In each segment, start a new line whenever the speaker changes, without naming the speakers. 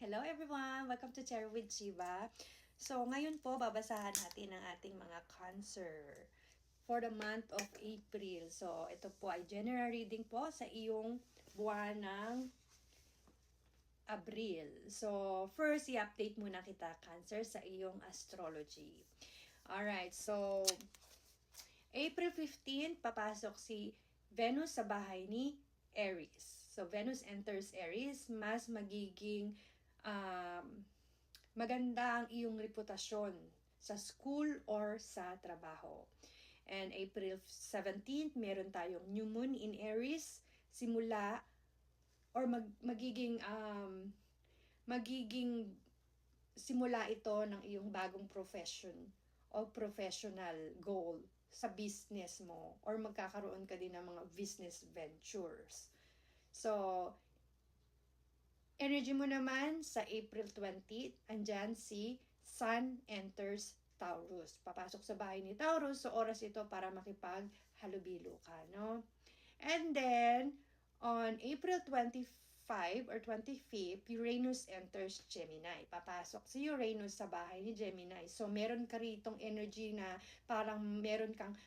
Hello everyone! Welcome to Cherry with Chiba. So, ngayon po, babasahan natin ang ating mga Cancer for the month of April. So, ito po ay general reading po sa iyong buwan ng Abril. So, first, i-update muna kita, Cancer, sa iyong astrology. Alright, so, April 15, papasok si Venus sa bahay ni Aries. So, Venus enters Aries, mas magiging maganda ang iyong reputasyon sa school or sa trabaho. And April 17, meron tayong new moon in Aries, simula or magiging simula ito ng iyong bagong profession o professional goal sa business mo, or magkakaroon ka din ng mga business ventures. So, energy mo naman sa April 20, andyan si Sun enters Taurus. Papasok sa bahay ni Taurus, so oras ito para makipaghalubilo ka, no? And then, on April 25 or 25, Uranus enters Gemini. Papasok si Uranus sa bahay ni Gemini. So, meron ka ritong energy na parang meron kang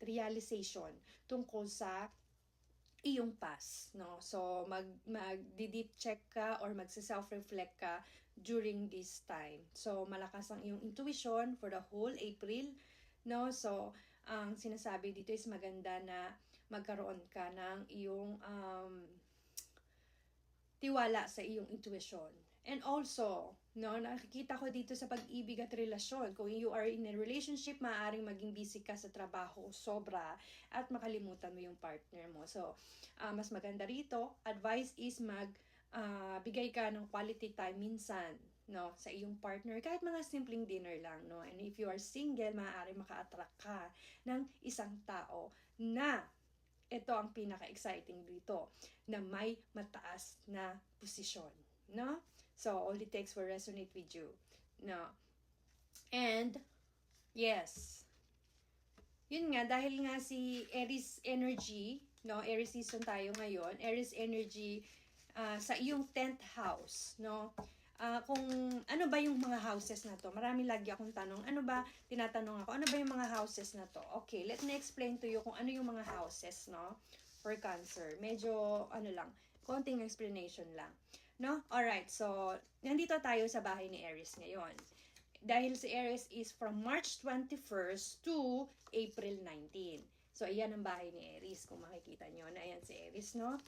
realization tungkol sa iyong past, no? So, mag-deep check ka or magsi-self-reflect ka during this time. So, malakas ang iyong intuition for the whole April, no? So, ang sinasabi dito is maganda na magkaroon ka ng iyong tiwala sa iyong intuition. And also, no, nakikita ko dito sa pag-ibig at relasyon, kung you are in a relationship, maaaring maging busy ka sa trabaho, sobra, at makalimutan mo yung partner mo. So, mas maganda rito, advice is bigay ka ng quality time minsan, no, sa iyong partner, kahit mga simpleng dinner lang, no. And if you are single, maaaring maka-attract ka ng isang tao na ito ang pinaka-exciting dito, na may mataas na posisyon, no? So, all the texts will resonate with you, no? And, yes, yun nga, dahil nga si Aries energy, no? Aries season tayo ngayon, Aries energy sa iyong 10th house, no? Kung ano ba yung mga houses na to, marami lagi akong tanong, tinatanong ako, ano ba yung mga houses na to? Okay, let me explain to you kung ano yung mga houses, no, for Cancer. Medyo, konting explanation lang, no? Alright, so, nandito tayo sa bahay ni Aries ngayon. Dahil si Aries is from March 21st to April 19. So, ayan ang bahay ni Aries, kung makikita nyo na ayan si Aries, no?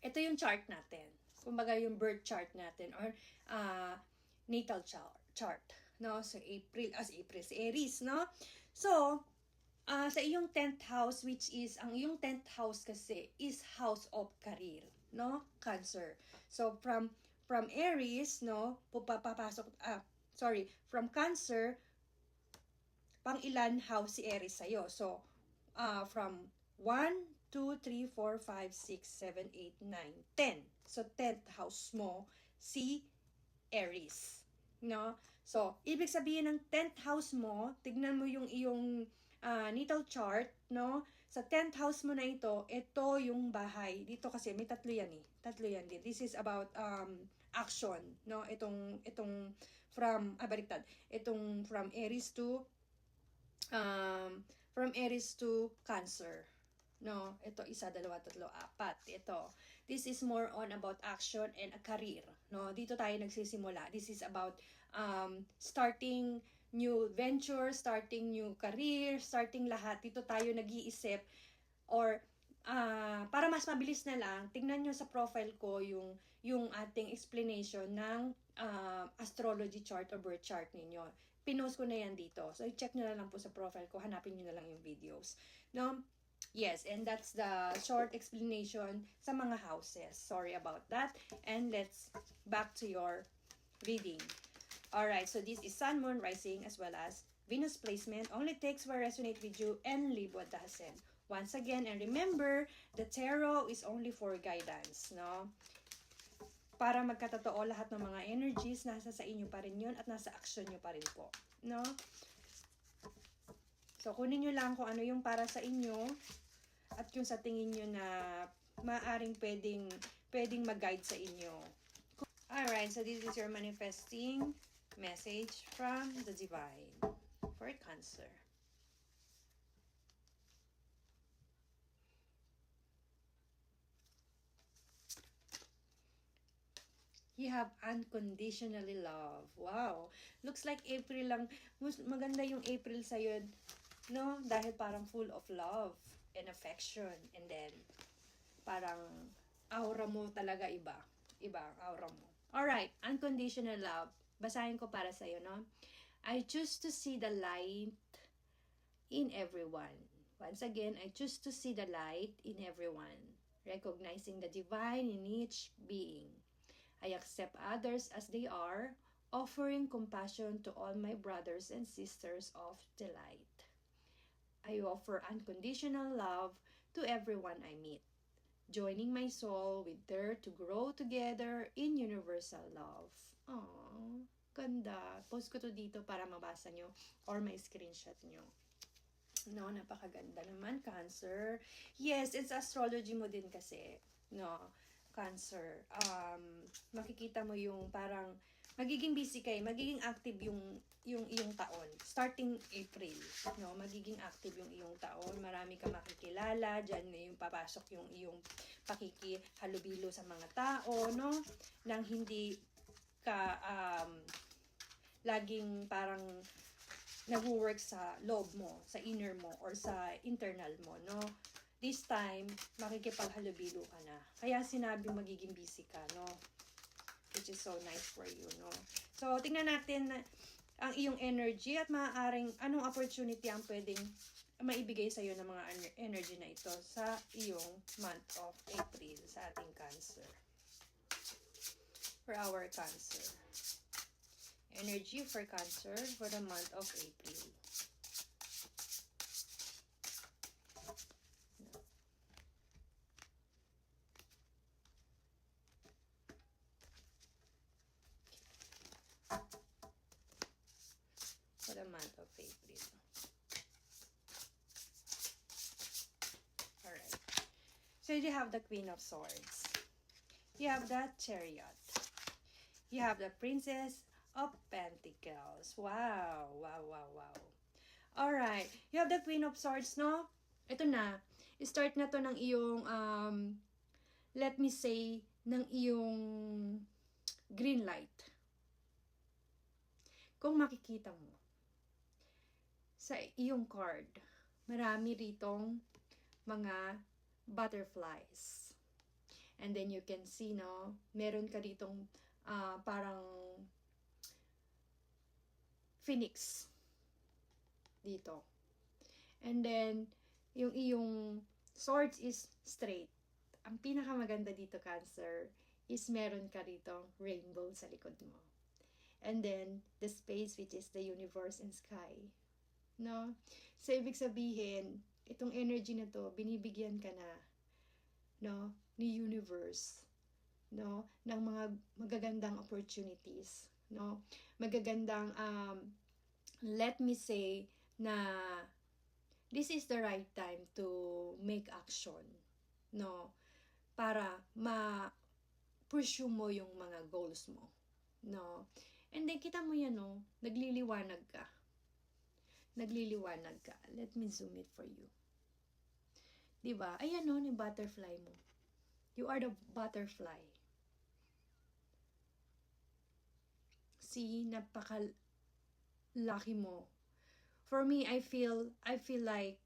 Ito yung chart natin. Kumbaga yung birth chart natin or natal chart, no? So April si Aries, no? So sa iyong 10th house, which is ang iyong 10th house kasi is house of career, no? Cancer. So from Aries, no, from Cancer, pang ilan house si Aries sa'yo. So from 1, 2, 3, 4, 5, 6, 7, 8, 9, 10. So, 10th house mo, si Aries. No? So, ibig sabihin ng 10th house mo, tignan mo yung iyong natal chart, no? Sa 10th house mo na ito yung bahay. Dito kasi, may tatlo yan eh. Tatlo yan din. This is about action, no? Itong baliktad. Itong from Aries to Cancer. No, ito isa, dalawa, tatlo, apat. Ito. This is more on about action and a career. No, dito tayo nagsisimula. This is about starting new venture, starting new career, starting lahat. Dito tayo nag-iisip or para mas mabilis na lang, tingnan nyo sa profile ko yung ating explanation ng astrology chart or birth chart ninyo. Pinost ko na yan dito. So, i-check nyo na lang po sa profile ko. Hanapin nyo na lang yung videos. No? Yes, and that's the short explanation sa mga houses. Sorry about that. And let's back to your reading. Alright, so this is Sun, Moon, Rising, as well as Venus placement. Only takes will resonate with you and leave what doesn't. Once again, and remember, the tarot is only for guidance, no? Para magkatotoo lahat ng mga energies, nasa sa inyo pa rin yun at nasa action nyo pa rin po, no? So, kunin nyo lang kung ano yung para sa inyo at yung sa tingin nyo na Maaring pwedeng mag-guide sa inyo. Alright, so this is your manifesting message from the divine for Cancer. You have unconditionally love. Wow. Looks like April lang. Maganda yung April sa'yo, no? Dahil parang full of love and affection. And then, parang aura mo talaga iba. Iba ang aura mo. Alright, unconditional love. Basahin ko para sa'yo, no? I choose to see the light in everyone. Once again, I choose to see the light in everyone. Recognizing the divine in each being. I accept others as they are, offering compassion to all my brothers and sisters of the light. I offer unconditional love to everyone I meet, joining my soul with theirs to grow together in universal love. Aww, ganda. Post ko to dito para mabasa nyo or may screenshot nyo. No, napakaganda naman, Cancer. Yes, it's astrology mo din kasi. No, Cancer. Makikita mo yung parang magiging busy kayo, magiging active yung iyong taon. Starting April, no, magiging active yung iyong taon. Marami ka makikilala, diyan na yung papasok yung iyong pakikihalubilo sa mga tao, no? Nang hindi ka laging parang nag-work sa loob mo, sa inner mo, or sa internal mo, no? This time, makikipaghalubilo ka na. Kaya sinabi magiging busy ka, no? Which is so nice for you, no? So, tingnan natin ang iyong energy at maaaring anong opportunity ang pwedeng maibigay sa iyo ng mga energy na ito sa iyong month of April, sa ating Cancer. For our Cancer. Energy for Cancer for the month of April. For the month of April. Alright. So you have the Queen of Swords. You have the Chariot. You have the Princess of Pentacles. Wow. Wow, wow, wow. Alright. You have the Queen of Swords, no? Ito na. Start na to ng iyong, let me say, ng iyong green light. Kung makikita mo, sa iyong card, marami ritong mga butterflies. And then you can see, no, meron ka ritong parang phoenix dito. And then, yung iyong swords is straight. Ang pinakamaganda dito, Cancer, is meron ka ritong rainbow sa likod mo. And then, the space, which is the universe and sky. No? So, ibig sabihin, itong energy na to, binibigyan ka na, no, ni universe, no, ng mga magagandang opportunities, no, magagandang, let me say, na this is the right time to make action, no, para ma-pursue mo yung mga goals mo, no. And then, kita mo yan, no, nagliliwanag ka. Nagliliwanag ka. Let me zoom it for you. Diba? Ayan, no, ni butterfly mo. You are the butterfly. See, napaka-lucky mo. For me, I feel like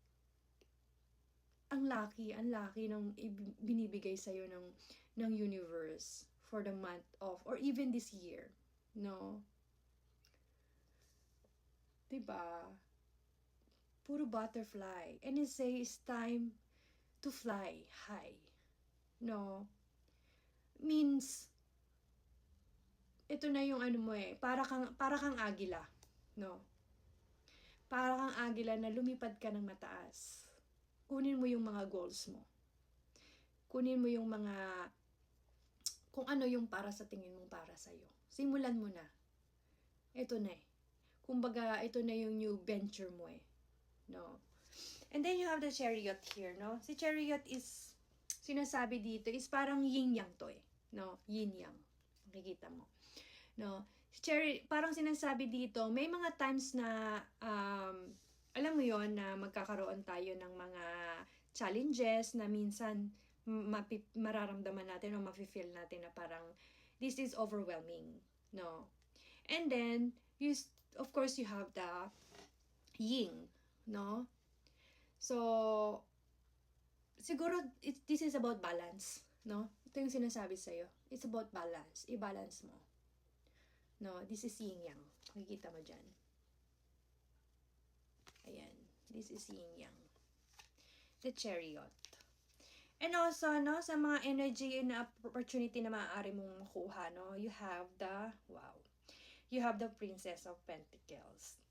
ang lucky ng binibigay sa'yo ng universe for the month of, or even this year. No? Diba? Puro butterfly. And it says, time to fly high. No? Means, ito na yung ano mo para kang agila. No? Para kang agila na lumipad ka ng mataas. Kunin mo yung mga goals mo. Kunin mo yung mga, kung ano yung para sa tingin mong para sa'yo. Simulan mo na. Ito na Kumbaga, ito na yung new venture mo No? And then you have the Chariot here, no? Si sinasabi dito is parang yin-yang to eh. No? Yin-yang. Makikita mo. No? Si Cherry, parang sinasabi dito, may mga times na, alam mo yon na magkakaroon tayo ng mga challenges na minsan mararamdaman natin o mafe-feel natin na parang this is overwhelming. No? And then, of course, you have the yin. No? So, siguro, this is about balance. No? Ito yung sinasabi sa'yo. It's about balance. I-balance mo. No? This is yin-yang. Makikita mo dyan. Ayan. This is yin-yang. The Chariot. And also, no, sa mga energy and opportunity na maaari mong makuha, no, you have the, wow, you have the Princess of Pentacles.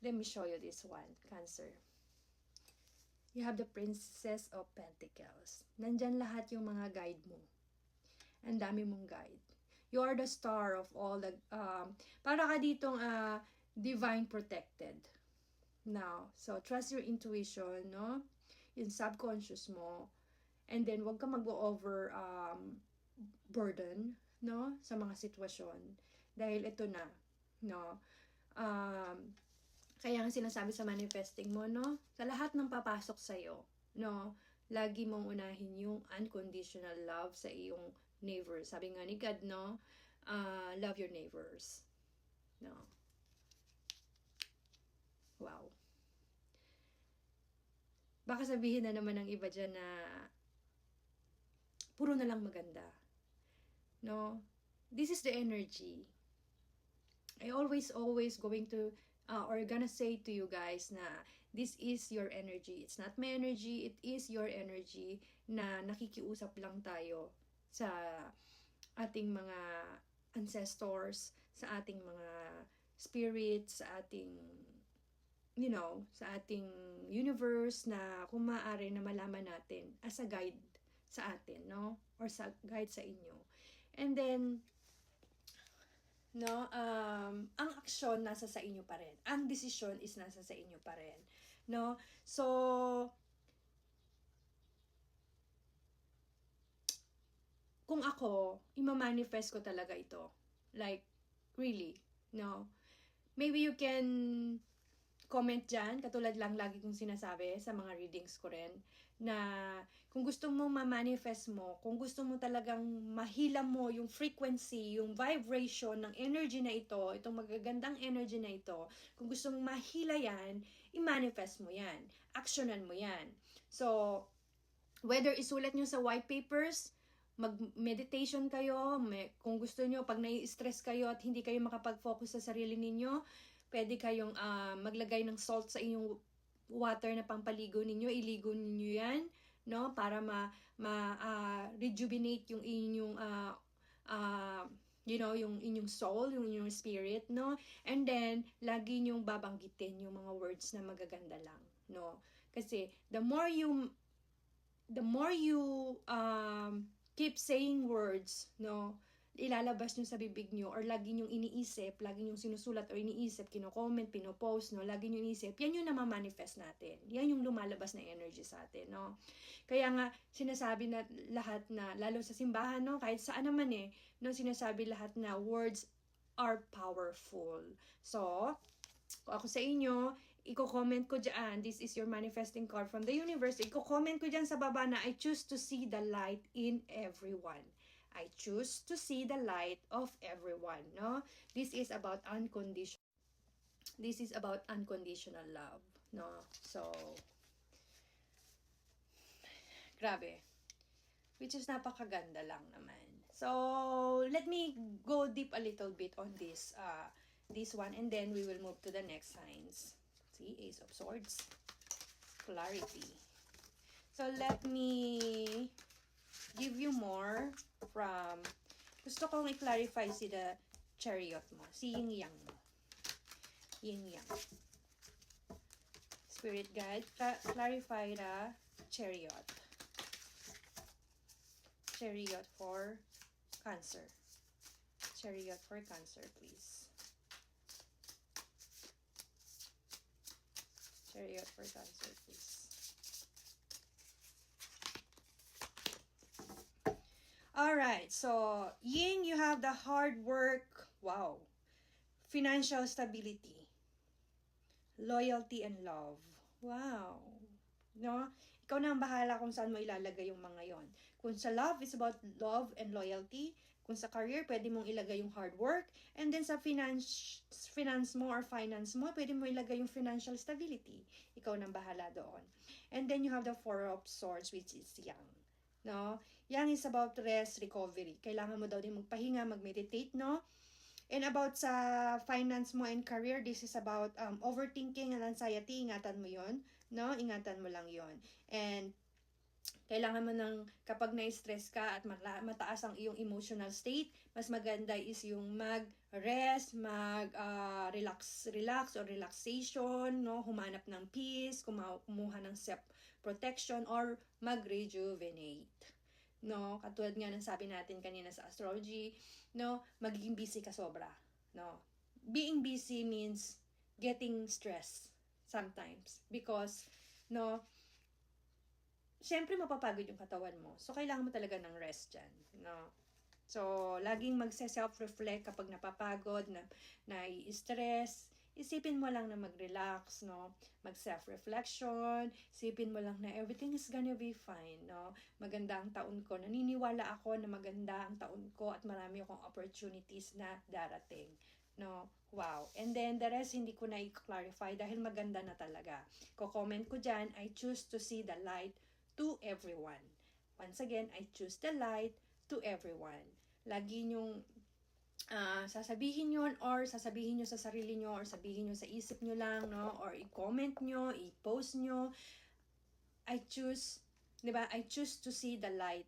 Let me show you this one, Cancer. You have the Princess of Pentacles. Nandyan lahat yung mga guide mo. Ang dami mong guide. You are the star of all the, para ka ditong divine protected. Now, so trust your intuition, no? Yung subconscious mo. And then, wag ka mag-over burden, no? Sa mga sitwasyon. Dahil ito na, no? Kaya ang sinasabi sa manifesting mo, no? Sa lahat ng papasok sa'yo, no? Lagi mong unahin yung unconditional love sa iyong neighbors. Sabi nga ni God, no? Love your neighbors. No? Wow. Baka sabihin na naman ng iba dyan na puro na lang maganda. No? This is the energy. I always going to, or gonna say to you guys na this is your energy. It's not my energy. It is your energy na nakikiusap lang tayo sa ating mga ancestors, sa ating mga spirits, sa ating, you know, sa ating universe na kung maaari na malaman natin as a guide sa atin, no? Or sa guide sa inyo. And then, no, ang aksyon nasa sa inyo pa rin. Ang desisyon is nasa sa inyo pa rin. No? So, kung ako, imamanifest ko talaga ito. Like, really, no? Maybe you can comment dyan, katulad lang lagi kong sinasabi sa mga readings ko rin, na kung gusto mo ma-manifest mo, kung gusto mo talagang mahila mo yung frequency, yung vibration ng energy na ito, itong magagandang energy na ito, kung gusto mong mahila yan, i-manifest mo yan, actionan mo yan. So, whether isulat nyo sa white papers, mag-meditation kayo, kung gusto nyo, pag nai-stress kayo at hindi kayo makapag-focus sa sarili ninyo, pwede kayong maglagay ng salt sa inyong water na pampaligo ninyo, iligo ninyo yan, no? Para rejuvenate yung inyong, you know, yung inyong soul, yung inyong spirit, no? And then, lagi nyong babanggitin yung mga words na magaganda lang, no? Kasi, the more you keep saying words, no, ilalabas nyo sa bibig nyo, or lagi nyong iniisip, lagi nyong sinusulat o iniisip, kino-comment, pino-post, no, lagi nyong iniisip, yan yung namamanifest natin. Yan yung lumalabas na energy sa atin, no. Kaya nga, sinasabi na lahat na, lalo sa simbahan, no, kahit saan naman no, sinasabi lahat na words are powerful. So, kung ako sa inyo, i-comment ko dyan, this is your manifesting card from the universe, i-comment ko dyan sa baba na I choose to see the light in everyone. I choose to see the light of everyone, no? This is about unconditional love, no? So, grabe. Which is napakaganda lang naman. So, let me go deep a little bit on this one, and then we will move to the next signs. See, Ace of Swords. Clarity. So, let me give you more from, gusto kong i-clarify si the Chariot mo, si Yin-Yang mo. Yin-Yang. Spirit Guide, clarify the Chariot. Chariot for Cancer. Chariot for Cancer, please. Chariot for Cancer, please. Alright, so Yin, you have the hard work, wow, financial stability, loyalty and love. Wow. No? Ikaw na ang bahala kung saan mo ilalagay yung mga yon. Kung sa love is about love and loyalty, kung sa career, pwede mong ilagay yung hard work, and then sa finance mo or finance mo, pwede mo ilagay yung financial stability. Ikaw na ang bahala doon. And then you have the Four of Swords, which is Yang. No? Yang is about rest, recovery. Kailangan mo daw din magpahinga, mag-meditate, no? And about sa finance mo and career, this is about overthinking and anxiety. Ingatan mo yon, no? Ingatan mo lang yon. And kailangan mo ng kapag na-stress ka at mataas ang iyong emotional state, mas maganda is yung mag-rest, relax or relaxation, no? Humanap ng peace, kumuha ng self-protection or mag-rejuvenate. No, katulad nga ng sabi natin kanina sa astrology, no, magiging busy ka sobra, no. Being busy means getting stressed sometimes because, no, syempre mapapagod yung katawan mo. So, kailangan mo talaga ng rest dyan, no. So, laging magse-self-reflect kapag napapagod, na-stress, isipin mo lang na mag-relax, no? Mag-self-reflection, isipin mo lang na everything is gonna be fine, no? Maganda ang taon ko. Naniniwala ako na maganda ang taon ko at marami akong opportunities na darating, no? Wow. And then, the rest hindi ko na i-clarify dahil maganda na talaga. Ko-comment ko dyan, I choose to see the light to everyone. Once again, I choose the light to everyone. Lagi nyong sasabihin yun or sasabihin nyo sa sarili nyo or sabihin nyo sa isip nyo lang, no? Or i-comment nyo, i-post nyo. I choose, di ba? I choose to see the light.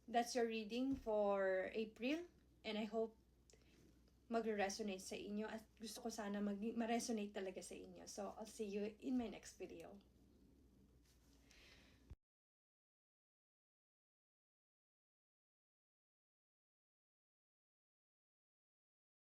That's your reading for April and I hope mag-resonate sa inyo at gusto ko sana ma-resonate talaga sa inyo. So, I'll see you in my next video.